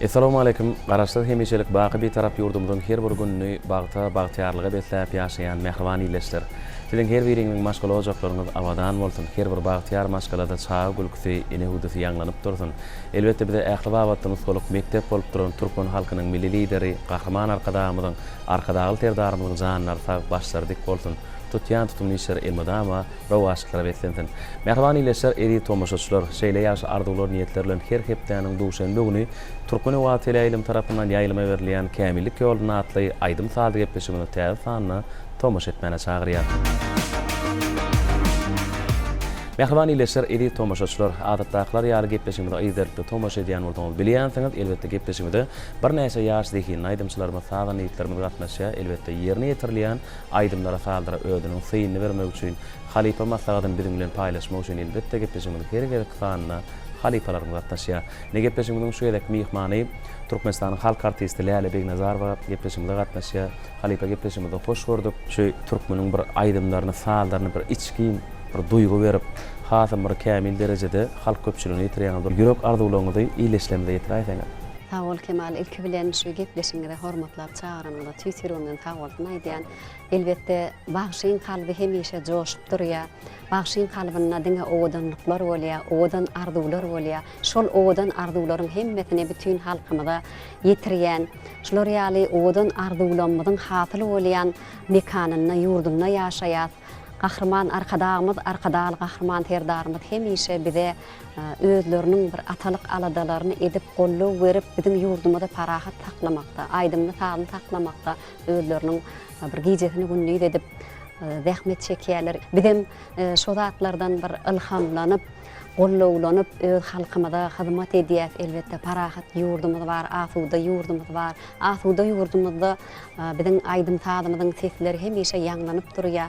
Assalamu alaykum. Garaşlar hemişelik bağı bir tarap yurdumuzun her bir gününü bagtiyarlığa betlep yaşayan mehriban ileşler. Sizin her biriniň maşgul olajaklaryňyz awadan bolsun. Her bir bagtiyar maşgalada çağa gülküsi, ene hudusy ýanlanyp dursun. Elbetde bize ähli wagtymyz bolup mektep bolup duran Türkmen halkynyň milli lideri, gahrman arkadamyzyň, arkadagy terdarymyzyň janlar sag başlardyk bolsun. Tutyan tutumlu işler elmadama rawaşyklara betlensin. Mehriban ileşler eri tomoşaçylar, şeýle ýaşy arzuwlar, niýetler her hepdeniň duşan bugüni Türkmen Wagty ilim tarapyndan ýaýlyma berilýän kämillik ýoluny atly aýdym sady gepleşigini täze sanyna tomoş etmene çagyrýar. Mehriban ileşler eri tomoşaçylar, adatdaklar ýaly gepleşiginde aýdyrykly tomoş edýän bolsaňyz bilýänsiňiz, elbetde gepleşiginde bir näçe ýaş dekin aýdymçylarymyz sağ niýetlerimiz gatnaşýar, elbetde ýerine ýetirilýän aýdymlara saldyra ödüniň syýyny bermek üçin, halipa maslahatyny biziň bilen paýlaşmak üçin elbetde gepleşiginde gerek sanyna halipalarymyz gatnaşýar. Ne gepleşigimiň şu edek mihmany Türkmenistanyň halk artisti Lale Begnazarowa gepleşiginde gatnaşýar. Halipa gepleşiginde hoş gördük. Şu türkmeniň bir aýdymlaryny saldyryny bir içki bir duygu berip, hasam bir kämil derejede halk köpçüligini ýetirýän bir ýürek arzuwlaryňyzy iýleşlemede ýetirýäňiz. Tawal Kemal ilki bilen şu gepleşiginde hormatlap çağırymda Twitter'den tawaldyň aýdýan elbetde bagşyň kalby hemişe joşup durýar. Bagşyň kalbyna diňe owadanlyklar bolýar, owadan arzuwlar bolýar. Şol owadan arzuwlaryň hemmetini bütün halkymyza ýetirýän, şolar ýaly owadan arzuwlanmadyň hatyly bolýan mekanyna, ýurduna ýaşaýar. Gahrman arkadağımız, arkadalı gahrman terdarımız hemişe bize özlerinin bir atalık aladalaryny edip gollu verip bizim yurdumada parahat taklamakta, aydımlı sağlı taklamakta özlerinin bir gijetini günlüğü edip zahmet çekýärler. Bizim şu zatlardan bir ilhamlanyp, gollowlanyp öz halkymyza hyzmat edýär. Elbetde parahat yurdumuz bar, asuda yurdumuz bar. Asuda yurdumuzda bizim aydym sağlymyzyň sesleri hemişe ýanlanyp durýar.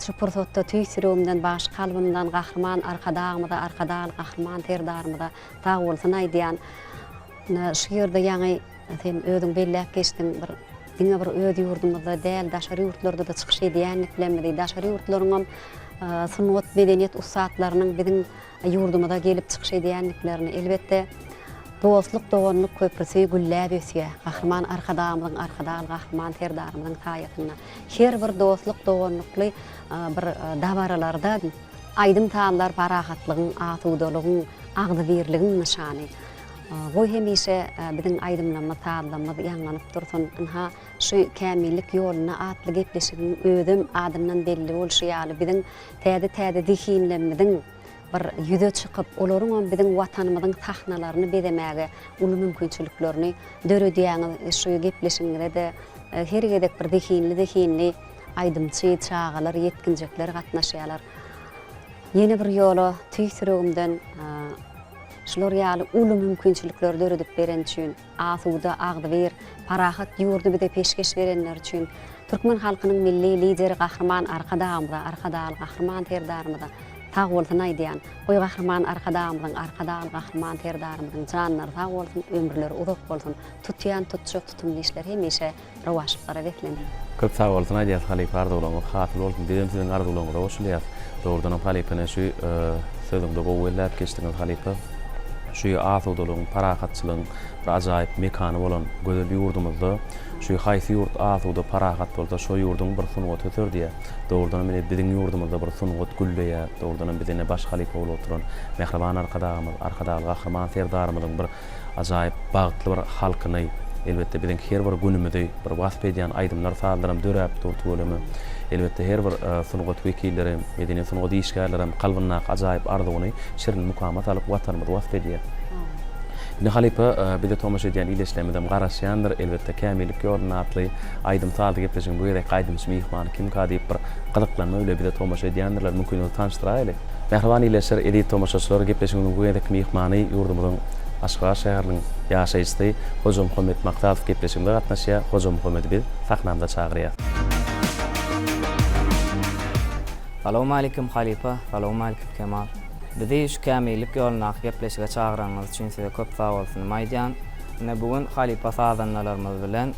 Şu pursatda tüýsürümden baş kalbymdan gahrman arkadağymyza, arkadaly gahrman terdarymyza tag bolsun aýdýan. Şu ýerde ýaňy sen özüň belläp geçdiň bir diňe bir öz ýurdumyzda däl daşary ýurtlarda da çykyş edýänlik bilenmedi. Daşary ýurtlaryň sunwat medeniýet usatlarynyň biziň ýurdumyza gelip çykyş edýänliklerini elbetde dostluk doganlyk köprüsü güllläp ösýär. Gahrman arkadağymyzyň, arkadaly gahrman terdarymyzyň taýatyna. Her bir dostluk doganlykly bir dabaralarda aydym taanlar parahatlygyň, asudalygyň, agdybirligiň nişany. Bu hemişe biziň aydymlanma taanlarymyz ýanlanyp dursun. Ha şu kämillik ýoluna atly gepleşigiň ödüm adymdan belli bolşy ýaly biziň täze dihinlemizin bir ýüze çykyp olaryň biziň watanymyzyň tahnalaryny bedemäge uly mümkinçiliklerini döredýän şu gepleşiginde de her gedek bir dihinli aydymçy çağalar, yetkinjekler gatnaşýarlar. Ýene bir ýola tüýsürümden şolar ýaly uly mümkinçilikler döredip beren üçin, asuda, agdyber, parahat ýurdu bide peşkeş berenler üçin Türkmen halkynyň milli lideri gahrman arkadağymyza, arkadaly gahrman terdarymyza tag bolsun aýdýan. Oý gahrman arkadağymyzyň, arkadaly gahrman terdarymyzyň janlary tag bolsun, ömürleri uzak bolsun. Tutýan tutjak tutumly işler hemişe rawaşyklara betlenir. Köp sağ bolsun aýdýar halipa arzuwlaryňyz hatly bolsun. Bizim siziň arzuwlaryňyz oşulýar. Dogrudan halipany şu sözümde gowellap geçdiňiz halipa. Şu asudalygyň, parahatçylygyň bir ajaýyp mekany bolan gözel ýurdumyzda şu haýsy ýurt asuda parahat bolsa şu ýurdun bir sunwaty ötürdiýär. Dogrudan mene biziň ýurdumyzda bir sunwat gülleýär. Dogrudan bizine baş halipa bolup oturan mehriban arkadağymyz, arkadaly gahrman terdarymyzyň bir ajaýyp bagtly bir halkyny elbetde biziň her bir günümizde bir wasp edýän aýdymlar saldyrym döräp durtulamy. Elbetde her bir sunwat wekilleri, medeni sunwat işgärlerim kalbyna ajaýyp arzuwyny şirin mukamat alyp watanymyzy wasp edýär. Ne halipa bide tomoş edýän ileşlemedem garaşýandyr elbetde kämillik ýoluny atly aýdym sady gepleşiň bu ýerde aýdymçy mihmany kim diýip bir gyzyklanma öyle bide tomoş edýändirler mümkin ol tanıştyraýly. Mehriban ileşler edi tomoşaçylar gepleşiň bu ýerde mihmany ýurdumyzyň Aşgabat şäheriniň ýaşaýjysy Hoca Muhammed Maktadow gepleşiginde gatnaşýar. Hoca Muhammed biz sahnamda çagyrýar. Assalamu alaykum halipa, assalamu alaykum Kemal. Bizi şu kämillik ýoluny gepleşige çagyranyňyz üçin size köp sag bolsun aýdýan. Ne bugün halipa sadanlarymyz bilen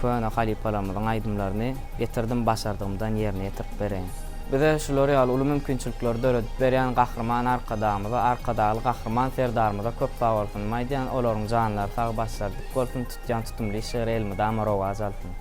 köne halipalarymyzyň aýdymlaryny getirdim başardygymdan ýerine ýetirip bereň. Bize şolary ýaly uly mümkinçilikler döredip berýän gahrman arkadamyza, arkadaly gahrman serdarymyza köp sag bolsun. Maýdan olaryň janlary sag başlardyk. Bolsun tutýan tutumly şeýer elmi damara wazaltyn.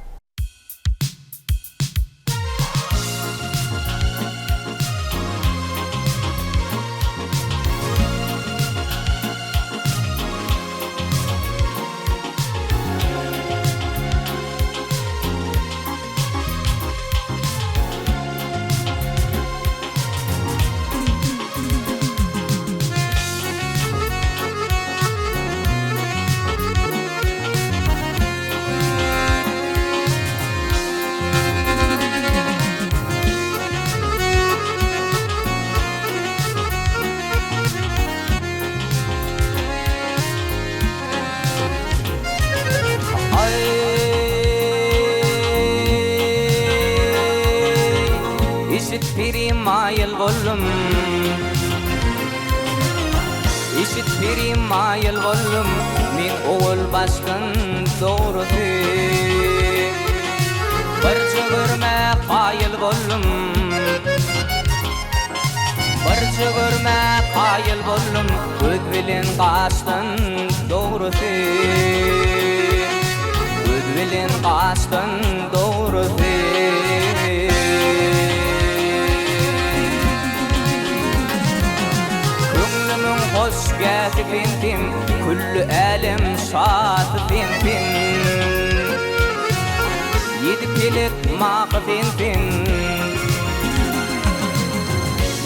Mayıl bollum İşit pirim mayıl bollum Min oğul başkın doğrusu Barca görme qayıl bollum Barca görme qayıl bollum Ödvilin qaçtın doğrusu Ödvilin qaçtın doğrusu hoş geldin küllü elim şad bin yedi pilik mağdin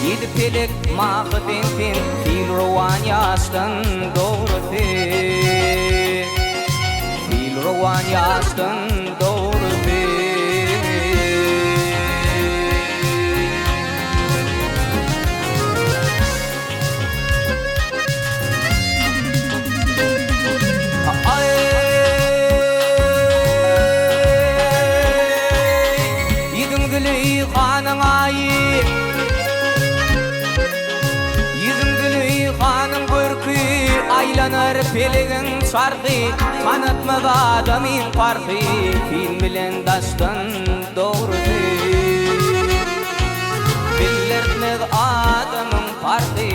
yedi pilik mağdin fil rowan yaştan doğru fil rowan yaştan doğru aylanar pelegin şarkı kanatmaga adamın farkı film bilen daştan doğrusu billertmez adamın farkı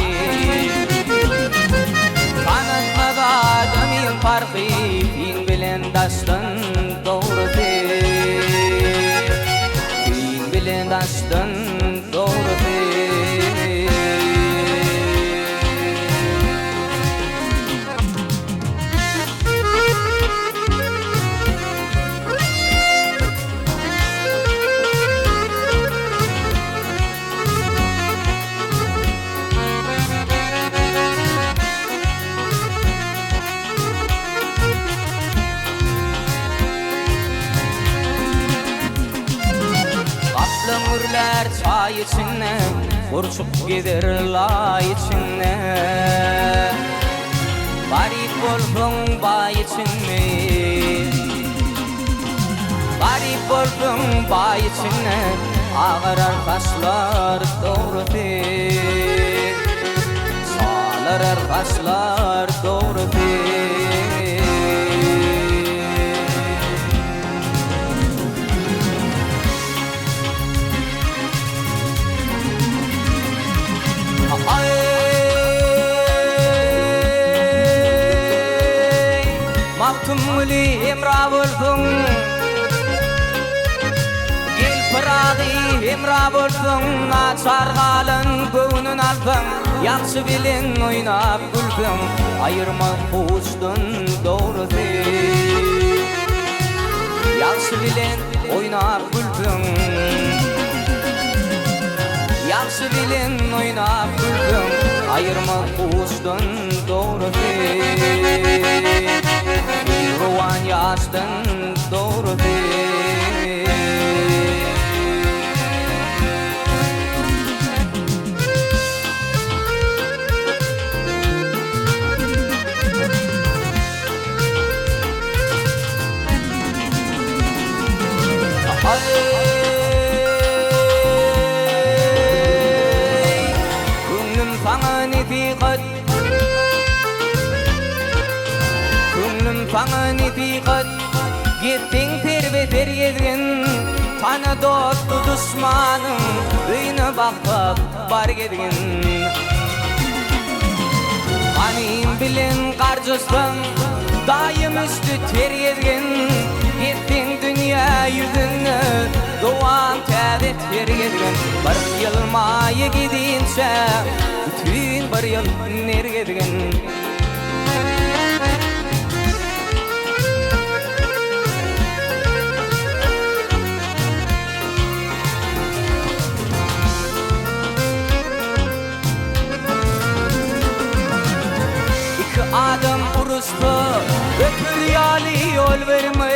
kanatmaga adamın farkı film bilen daştan doğrusu film bilen daştan doğrusu Ömürler çay içine Burçup gider lay içine Garip bolsun bay içine Garip bolsun bay içine Ağarar kaşlar doğrusu Sağlarar kaşlar doğrusu Maktumli emra bolsun Gel pıraği emra bolsun Açar qalın göğünün alsın Yaxşı bilin oynap gülsün Ayırma kuştun doğrusu Yaxşı bilin oynap gülsün Yaxşı bilin oynap gülsün Ayırma kuştun doğrusu Rowan yaştan doğru Gönlüm sana netiqat Gönlüm sana netiqat Gittin terbe ter gezgen Tana dostu düşmanın Üyüne bakıp bar gedin Anim bilin karcısın Daim üstü ter yedin Gittin dünya yüzünü Doğan təde ter yedin Bir yıl maya gidince Bütün bir yıl ner gedin Adam urustu öpür yali yol verme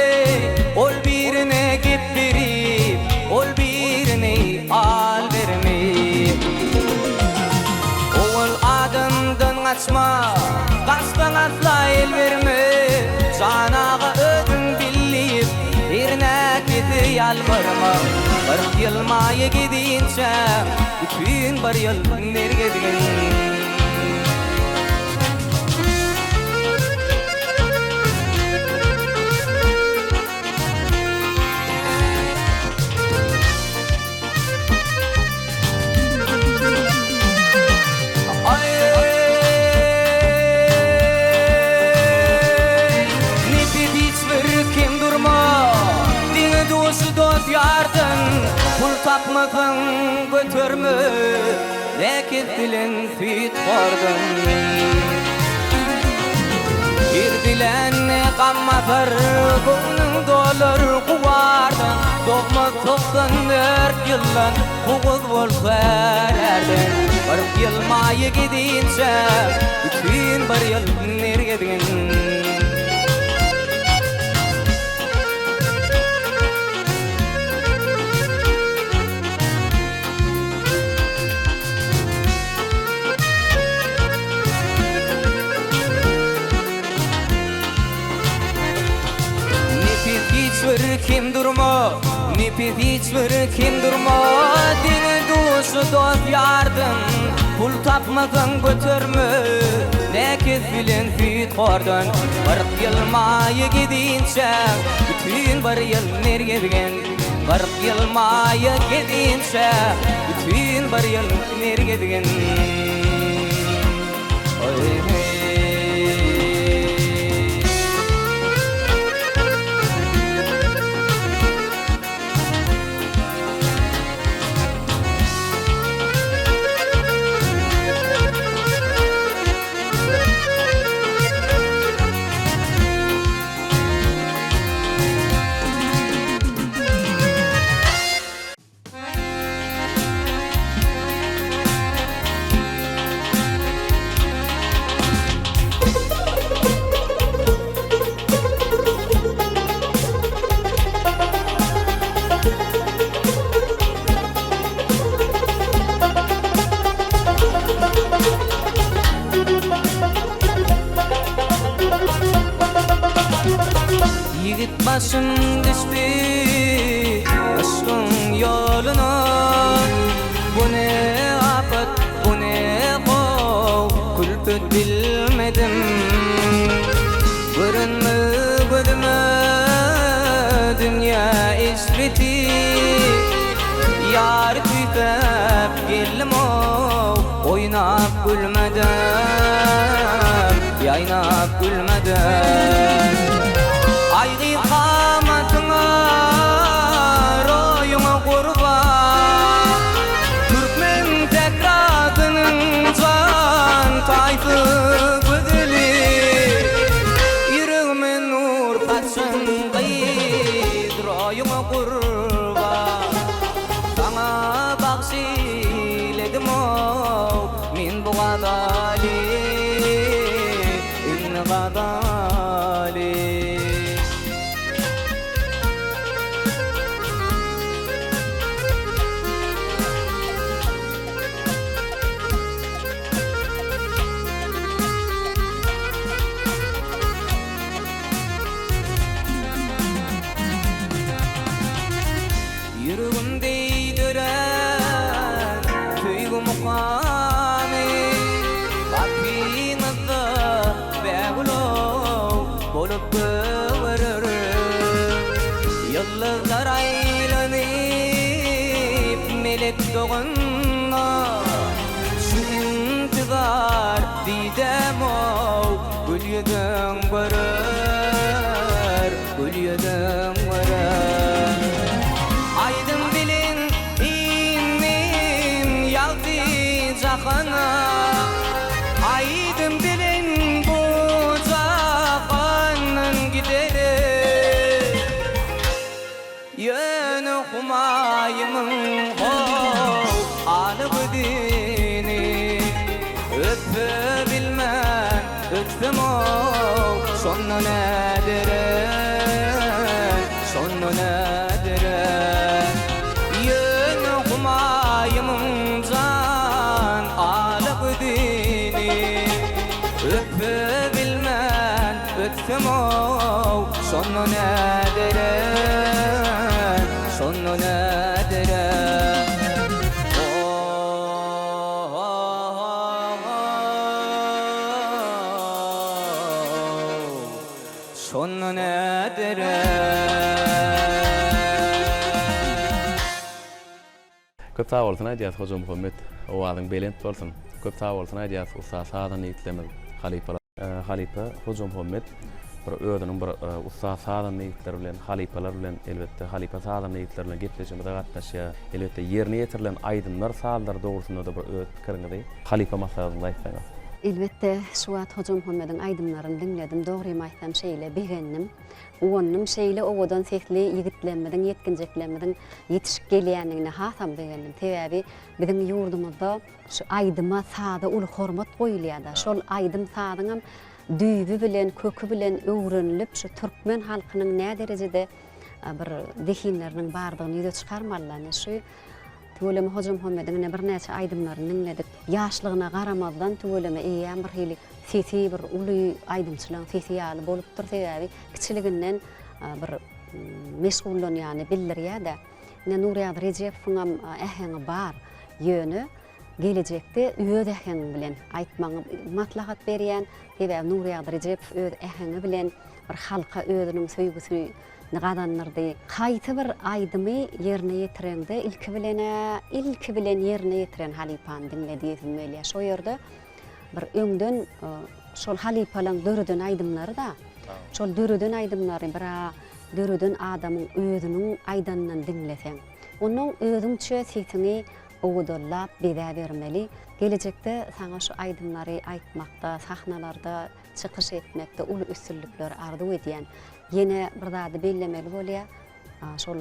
ol birine gip verip ol birine al verme ol adamdan kaçma kaçtan atla el verme canağa ödün billiyip birine gidi yalvarma bir yıl maya gidince bütün bir yıl nerge digin Pul tapmadın götürmü Lekin dilen fit vardın Bir dilen kammadır Gönlün dolar kuvardın Doğma 94 yıllan Kuğuz bolsa ererdin Bir yıl maya gidince Bütün bir yıl nergedin Kim durma, nipit hiçbir kim durma Dini duşu dost yardım Pul tapmadın götürmü Lekiz bilin fit kordun 40 yıl maya gidince Bütün bir yıl nerge digin 40 yıl maya gidince Bütün bir yıl nerge digin Başım düştü aşkın yoluna Bu ne afet, bu ne kov Kulpet bilmedim Görünme gözüme dünya işreti Yar tüytep geldim o Oynap gülmeden Yaynap gülmeden Aygı kamatına royuma kurban Türkmen tekradının can tayfı güdülü Yüreğime nur kaçın gıydı royuma kurban Sana bakşiledim o min bu gadali İnne gadali Yıllar aylanır ýogunda şu intizar didem o gül ýüzüň görer gül ýüzüň görer aydym bilin innim ýaldy jahana aydym bilin bu jahanyň gideri ýöne humaýymyň alyp dini öpü bilmän öpsem o şonda nädire ýöne humaýymyň jan alyp dini öpü bilmän öpsem o şonda nädire şonda nädire Köp sağ olsun aýdýas Hoca Muhammed, owazyň belent bolsun. Köp sağ olsun aýdýas usta sadan ýitlemel halipa Hoca Muhammed bir öýdüniň bir usta sadan ýitler bilen halipalar bilen elbetde halipa sadan ýitler bilen gepleşmede gatnaşýar. Elbetde ýerine ýetirilen aýdymlar saýlar dogrusynda da bir öýt kirňidi. Halipa maslahatyny aýtsaňyz. Elbette Suat Hoca Muhammed'in aydımlarını dinledim. Doğruyum aytam şeyle beğendim. Oğannım şeyle oğudan sekli yigitlenmedin, yetkinjeklenmedin, yetişik gelýänligine hasam beğendim. Tebebi bizim yurdumuzda şu aydıma sada ul hormat goýulýar. Şol aydym sadyňam düýbi bilen, kökü bilen öwrenilip şu türkmen halkynyň nä derejede bir dehinleriniň bardygyny ýüze çykarmalylar. Şu Tüweleme Hoca Muhammed'in bir näçe aydymlaryny dinledik. Ýaşlygyna garamazdan tüweleme eýän bir hili sesi bir uly aydymçylygyň sesi ýaly bolup dur sebäbi kiçiliginden bir meşgullan ýani bildirýär-de. Nuriyat Rejepowyň äheňi bar ýöne gelecekde öz äheňi bilen aýtmagy maslahat berýän sebäbi Nuriyat Rejepow öz äheňi bilen bir halka özüniň söýgüsini gadanlardy. Haýty bir aýdymy ýerine ýetireňde ilki bilen ýerine ýetiren halipany dinlediýim belä. Şo ýerde bir öňden şol halipalaryň dörüden aýdymlary da. Şol dörüden aýdymlary bir dörüden adamyň özüniň aýdanyndan dinleseň, onuň özüňçe sesini owudullap beda bermeli. Gelecekde saňa şu aýdymlary aýtmakda, sahnalarda çykyş etmekde uly üstünlikler arzu edýän yine bir zady bellemeli bolýar. Şol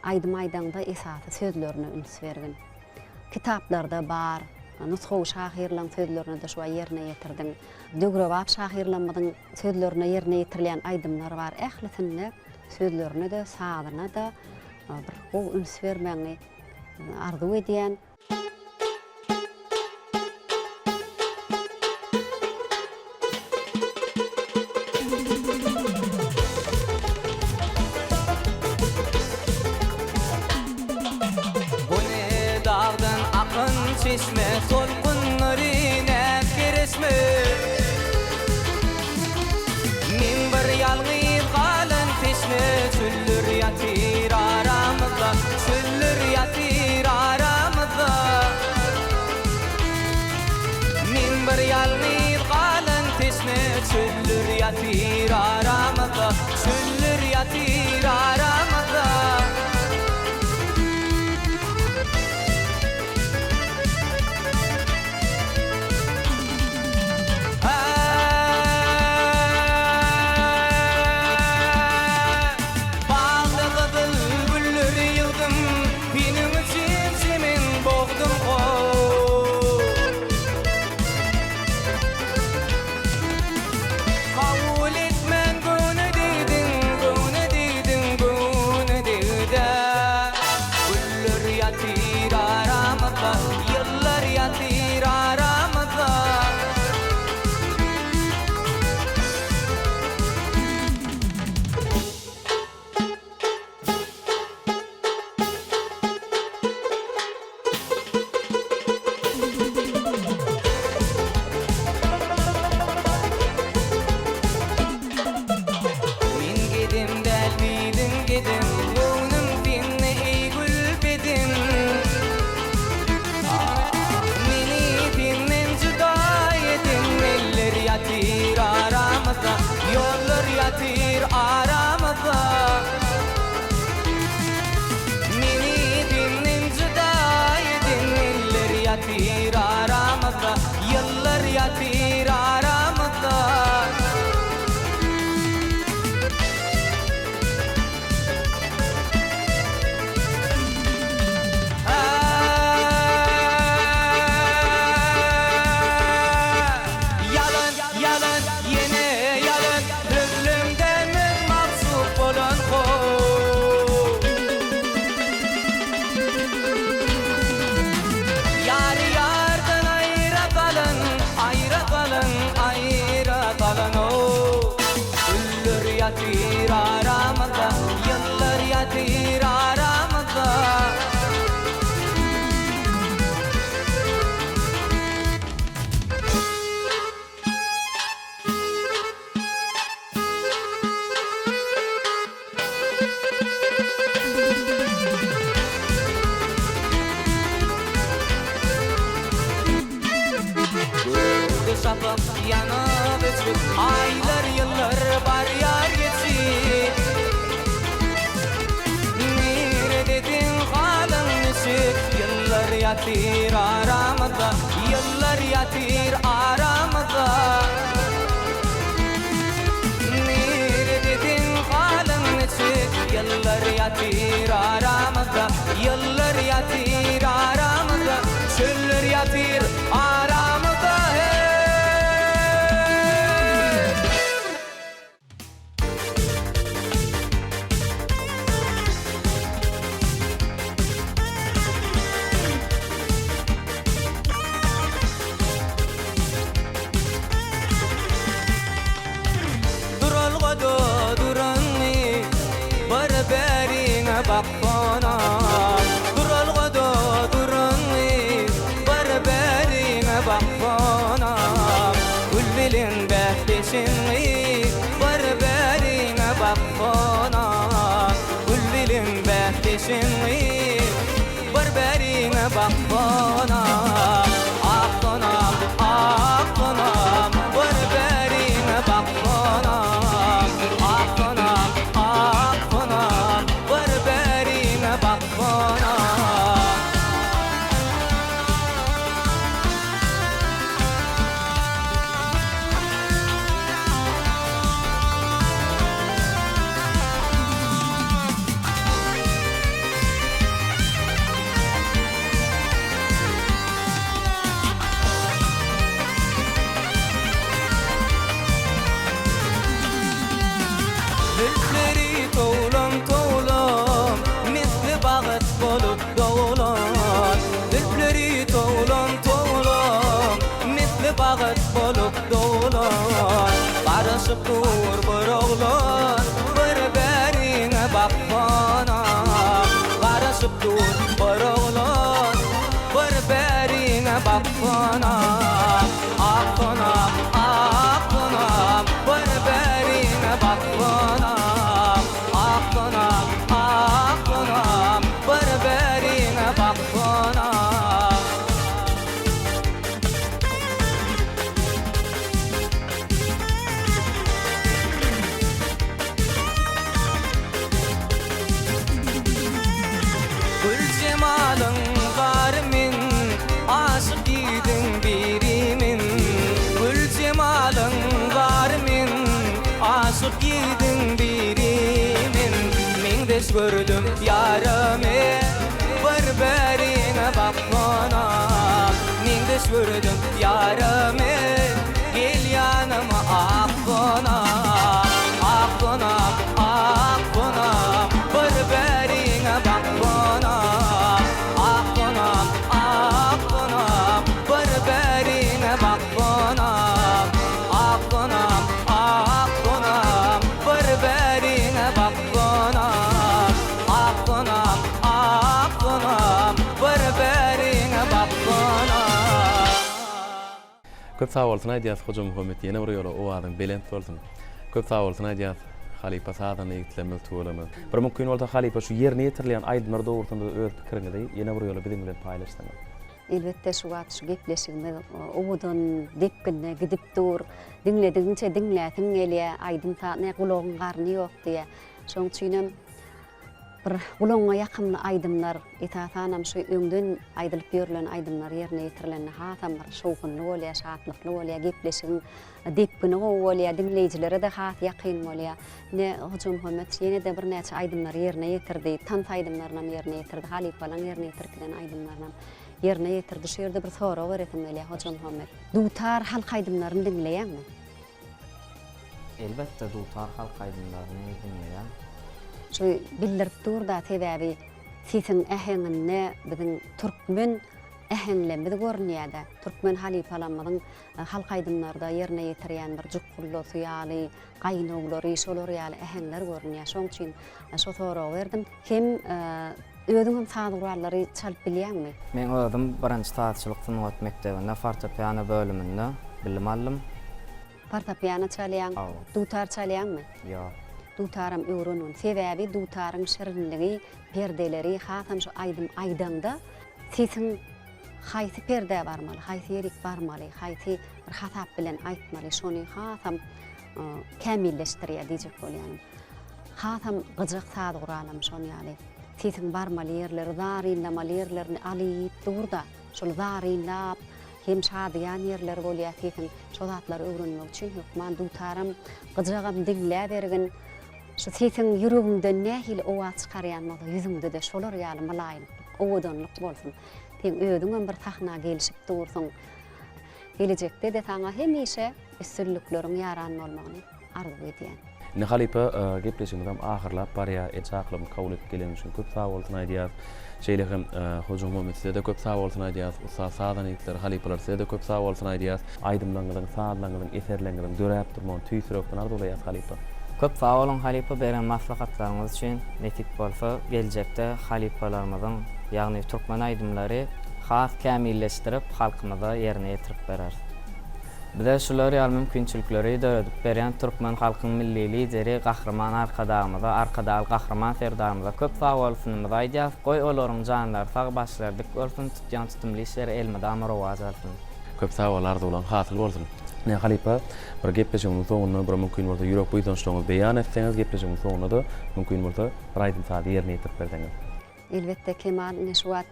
aýdym aýdanda esasy sözlerini üns bergin. Kitaplarda bar, nusxaw şahirlaryň sözlerini de şowa ýerine ýetirdiň. Dögrewap şahirlamadyň sözlerini ýerine ýetirilýän aýdymlar bar. Ählisinde sözlerini de sadyna da bir üns bermäni arzu edýän. Çeşme solgunlarına keresme Min bir yalğız galan teşme Çüllür yatir aramızda Çüllür yatir aramızda Min bir yalğız galan teşme Çüllür yatir aramızda Çüllür yatir aramızda yanıp ötüp aylar yıllar bar yar geçip nere dedin halın nüşük yıllar yatir aramızda yıllar yatir aramızda nere dedin halın nüşük yıllar yatir aramızda yıllar yatir aramızda çöller yatir aramızda bakpana dural godo durunni barbarine bakpana gülbilin behleşinni barbarine bakpana gülbilin behleşinni barbarine bakpana akpana akpana barbarine bakpana akpana akpana barbarine bakpana Gülleri toğlan toğlan misli bağıt bolup doğulan Gülleri toğlan toğlan misli bağıt bolup doğulan Barışıp dur bir oğlan barbarine bakpana Barışıp dur bir oğlan barbarine bakpana Akpana akpana barbarine bakpana akpana akpana barbarine bakpana Gül cemalın var min aşık gidin birimin Gül cemalın var min aşık gidin birimin Mindeş gördüm yarımı barbarine bakmana Mindeş gördüm yarımı gel yanıma akbona akbona akbona barbarine bakmana akbona akbona barbarine bakmana akbona akbona barbarine bakmana akbona akbona barbarine bakmana Köp sağ olsun Aydiyat Hoca Muhammed yine buraya o adam belent olsun. Köp sağ olsun Aydiyat Halipa sağdan eğitimler tuğlamı. Bir mümkün olsa Halipa şu yerini yetirleyen aydınlar doğrultusunda öz fikrini de yine buraya bizimle paylaşsın. Elbette şu wagt şu gepleşiginde obudan depkinne gidip dur dinlediğince dinlätin gelýär aydın taýny gulagyň garny ýok diye. Şoň üçin bir gulagyňa ýakyn aydymlar etatanam şu öňden aýdylyp ýörlen aydymlar ýerine ýetirilen hatam bir şowkunly bolýar, şatlykly bolýar, gepleşigin depkini bolýar, dinleýijilere de hat ýakyn bolýar. Ne Hoca Muhammed ýene de bir näçe aydymlar ýerine ýetirdi, tant aydymlarynam ýerine ýetirdi, halipalaň ýerine ýetirdilen aydymlarynam ýerine ýetirdi. Şu ýerde bir soraw beretim gelýär Hoca Muhammed. Dutar halk aydymlaryny dinleýärmi? Elbette dutar halk aydınlarını dinleyen. Şu bildirip durda sebäbi siziň äheňinde biziň türkmen äheňlemidi görnýärdi. Türkmen halipalanmadyň halk aydymlarda ýerine ýetirýän bir jukgully, suýaly, gaýnaglary, şolar ýaly äheňler görnýär. Şoň üçin şo soraw berdim. Hem özüňiň sagdurlary çalyp bilýärmi? Men özüm birinji taýçylyk Sunwat mekdebinde fortepiano bölüminde bilim aldım. Fortepiano çalýan, dutar çalýanmy? Ýok. Dutaram öwrenün. Sebäbi dutaryň şirinligi, perdeleri, hatam şu aydym aydanda siziň haýsy perde barmaly, haýsy ýerik barmaly, haýsy bir hatap bilen aýtmaly, şonu hasam kämilleşdirýär diýjek bolýanym. Hasam gyjak saat guralam şonu ýaly. Titin barmaly ýerleri, zarynlamaly ýerlerini alyp durda, şol zarynlap hem şadyan ýerleri bolýar titin, şol zatlary öwrenmek üçin hukman dutaram, gyjagam diňläp bergin. Şu titin ýüreginden nähil owa çykarýan bolsa, ýüzüňde de şolar ýaly malaýym, owadanlyk bolsun. Sen ödüňen bir tahna gelişip dursun. Gelecekde de sana hemişe üstünlükleriň ýaranmalyny arzu edýän. Ne halipa gepleşigim ahirlap barya etjaqlym kabul edip gelen üçin köp sag bolsun aýdýar. Şeýlegem hojum Muhammed'e de köp sag bolsun aýdýar. Usta sadan ýetler halipalar de köp sag bolsun aýdýar. Aýdymlaňyň, saadlaňyň, eserleňiň döräp durmagy tüýsürekden arzulaýar halipa. Köp sağ olun halipa beren maslahatlarınız için netik bolsa gelecekte halipalarımızın yani Türkmen aydımları has kämilleştirip halkımıza yerine getirip berer. Bize şular ýaly mümkinçilikleri döredip beren Türkmen halkynyň milli lideri Gahrman arkadağımıza, arkadaly Gahrman serdarymyza köp sağ bolsunymyzy aýdýar. Goý olaryň janlary sag başlardyk bolsun, tutýan tutumly işler elmede amrowaz bolsun. Köp sag bolardy bolan hasyl bolsun. Ne halipa bir gepleşigimiň soňunda bir mümkin bolsa ýürek buýdançlygyňyzy beýan etseňiz gepleşigimiň soňunda da mümkin bolsa bir aýdym saat ýerine ýetirip berdiňiz. Elbetde Kemal Neşwat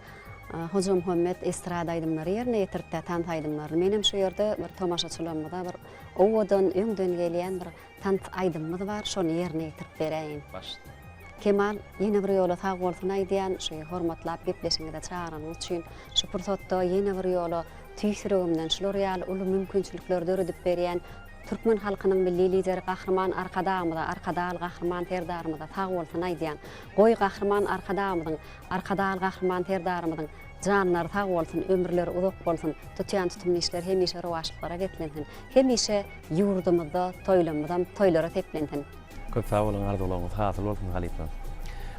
Hojum Muhammed estrada aýdymlary ýerine ýetiripdi, tant aýdymlary. Menem şu ýerde bir tomaşaçylarymyzda bir owadan öňden gelýän bir tant aýdymyz bar, şonu ýerine ýetirip bereýin. Kemal ýene bir ýola sag bolsun aýdýan, şu hormatlap gepleşiňizde çağıranyň üçin şu pursatda ýene bir ýola tüýsüregimden şular ýaly uly mümkinçilikler döredip berýän Türkmen halkynyň milli lideri Gahrman arkadağymyza, arkadaly Gahrman terdarymyza sag bolsun aýdýan. Goý Gahrman arkadağymyzyň, arkadaly Gahrman terdarymyzyň janlary sag bolsun, ömürleri uzak bolsun, tutýan tutumly işler hemişe rowaşlyklara getlensin. Hemişe ýurdumyzda, toýlamyzda, toýlara teplensin. Köp sag bolun arzularyňyz hasyl bolsun halipa.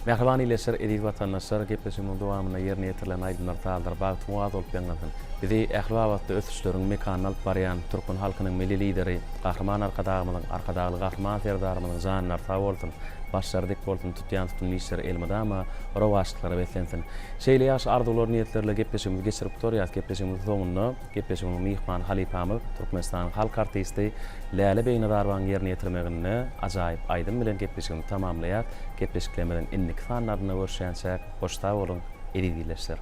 Mehriban ileşer edip watandaşlar gepleşigimiň dowamyna ýerine ýetirilen aýdymlar taýdanlar bagty muwaz bolup ýangyzyn. Bizi ähli wagtda ösüşleriň mekanyn alyp barýan Türkmen halkynyň milli lideri Gahrman arkadağymyzyň, arkadaly Gahrman serdarymyzyň janlary sag bolsun, başlardyk bolsun, tutýan tutumly işler elmedama rowaşlyklara beslensin. Şeýle ýaş arzular niýetlerle gepleşigimiz geçirip durýar. Gepleşigimiň soňunda gepleşigimiň mihman halipamy Türkmenistanyň halk artisti Läle Beýnadarbaň ýerine ýetirmegine ajaýyp aýdym bilen gepleşigimizi tamamlaýar. Gepleşiklemeden innik sanlaryna görüşýänçä hoşta bolun, edidileşler.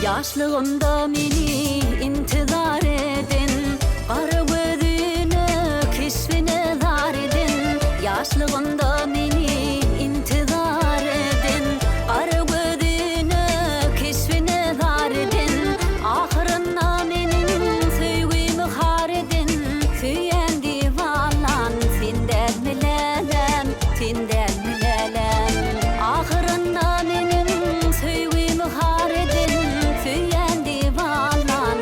Yaşlığında meni intizar edin, qara gözüne keşfine zar edin. Yaşlığında meni intizar edin, qara gözüne keşfine zar edin. Ahırına menin söýgümi har edin, söýen divanlan senden bilelem, senden bilelem. Ahırına menin söýgümi har edin, söýen divanlan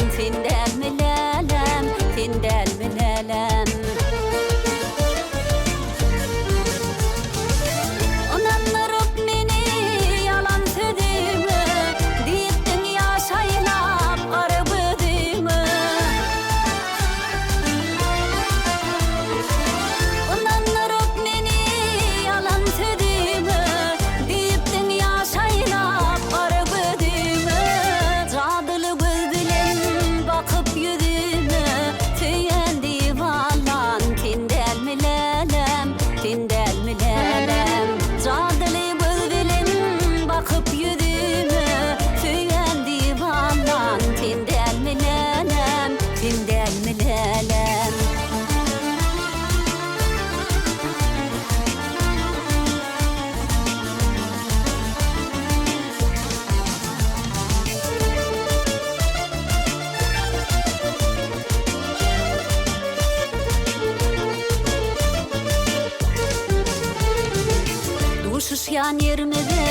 uşuşyan yermede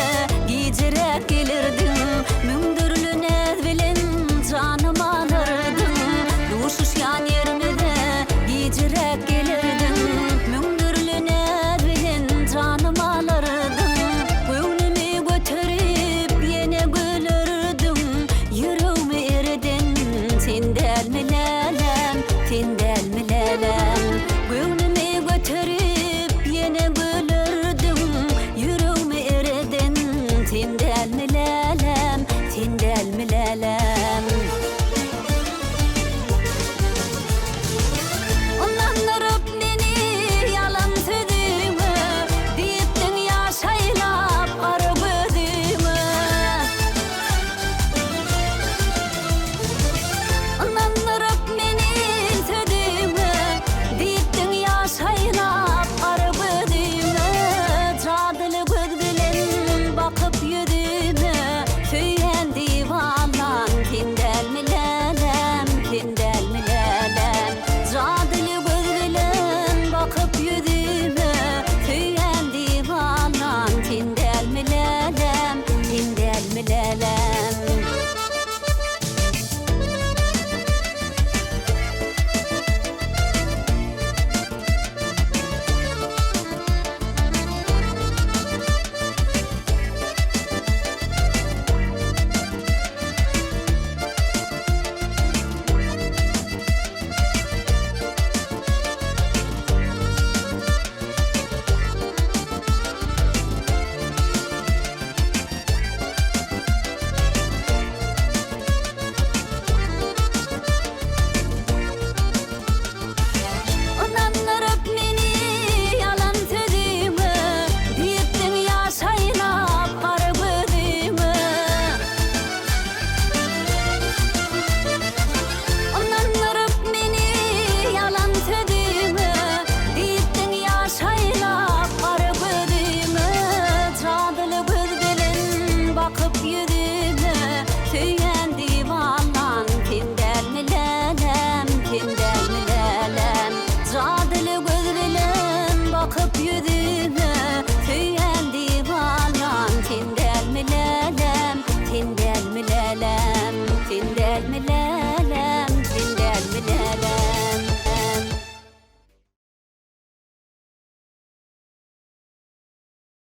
gicerek gelirdim